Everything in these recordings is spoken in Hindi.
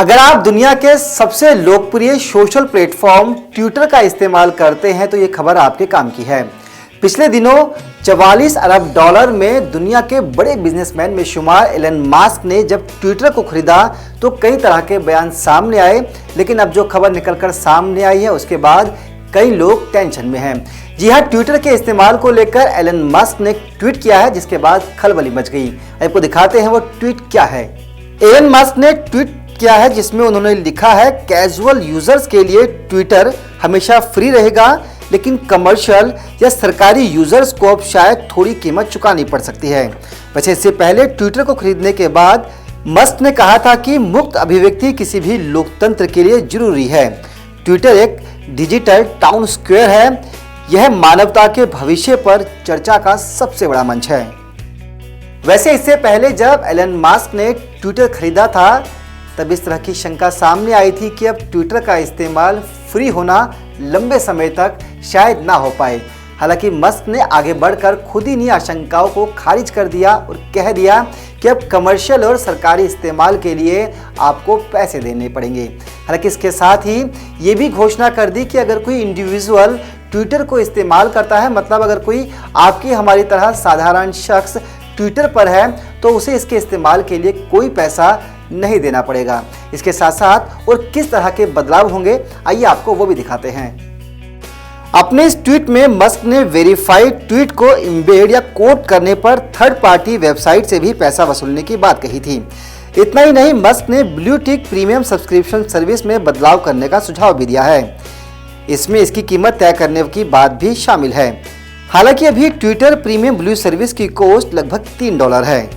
अगर आप दुनिया के सबसे लोकप्रिय सोशल प्लेटफॉर्म ट्विटर का इस्तेमाल करते हैं तो ये खबर आपके काम की है। पिछले दिनों 44 अरब डॉलर में दुनिया के बड़े बिजनेसमैन में शुमार एलन मस्क ने जब ट्विटर को खरीदा तो कई तरह के बयान सामने आए, लेकिन अब जो खबर निकलकर सामने आई है उसके बाद कई लोग टेंशन में हैं। जी हाँ, ट्विटर के इस्तेमाल को लेकर एलन मस्क ने ट्वीट किया है जिसके बाद खलबली मच गई। आपको दिखाते हैं वो ट्वीट क्या है। एलन मस्क ने ट्वीट किया है जिसमें उन्होंने लिखा है, कैजुअल यूजर्स के लिए ट्विटर हमेशा फ्री रहेगा, लेकिन कमर्शियल या सरकारी यूजर्स को अब शायद थोड़ी कीमत चुकानी पड़ सकती है। वैसे इससे पहले ट्विटर को खरीदने के बाद मस्क ने कहा था कि मुक्त अभिव्यक्ति किसी भी लोकतंत्र के लिए जरूरी है। ट्विटर एक डिजिटल टाउन स्क्वायर है। यह मानवता के भविष्य पर चर्चा का सबसे बड़ा मंच है। वैसे इससे पहले जब एलन मस्क ने ट्विटर खरीदा था तब इस तरह की शंका सामने आई थी कि अब ट्विटर का इस्तेमाल फ्री होना लंबे समय तक शायद ना हो पाए। हालांकि मस्क ने आगे बढ़कर खुद ही इन्हीं आशंकाओं को खारिज कर दिया और कह दिया कि अब कमर्शियल और सरकारी इस्तेमाल के लिए आपको पैसे देने पड़ेंगे। हालांकि इसके साथ ही ये भी घोषणा कर दी कि अगर कोई इंडिविजुअल ट्विटर को इस्तेमाल करता है, मतलब अगर कोई आपकी हमारी तरह साधारण शख्स ट्विटर पर है तो उसे इसके इस्तेमाल के लिए कोई पैसा नहीं देना पड़ेगा। इसके साथ साथ और किस तरह के बदलाव होंगे आइए आपको वो भी दिखाते हैं। अपने इस ट्वीट में मस्क ने वेरीफाइड ट्वीट को एम्बेड या कोट करने पर थर्ड पार्टी वेबसाइट से भी पैसा वसूलने की बात कही थी। इतना ही नहीं, मस्क ने blue tick premium subscription service में बदलाव करने का सुझाव भी दिया है। इसमें इसकी कीमत तय करने की बात भी शामिल है। हालांकि अभी ट्विटर प्रीमियम ब्लू सर्विस की कॉस्ट लगभग $3 है।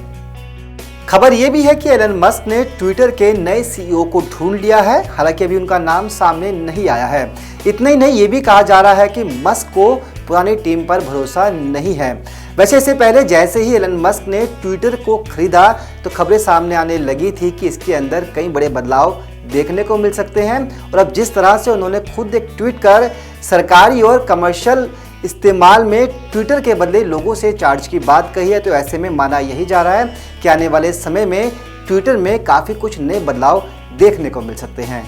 खबर यह भी है कि एलन मस्क ने ट्विटर के नए सीईओ को ढूंढ लिया है। हालांकि अभी उनका नाम सामने नहीं आया है। इतना ही नहीं, ये भी कहा जा रहा है कि मस्क को पुरानी टीम पर भरोसा नहीं है। वैसे इससे पहले जैसे ही एलन मस्क ने ट्विटर को खरीदा तो खबरें सामने आने लगी थी कि इसके अंदर कई बड़े बदलाव देखने को मिल सकते हैं। और अब जिस तरह से उन्होंने खुद एक ट्वीट कर सरकारी और कमर्शियल इस्तेमाल में ट्विटर के बदले लोगों से चार्ज की बात कही है, तो ऐसे में माना यही जा रहा है कि आने वाले समय में ट्विटर में काफ़ी कुछ नए बदलाव देखने को मिल सकते हैं।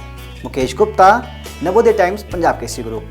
Mukesh Gupta, Navodaya times, Punjab Kesari group.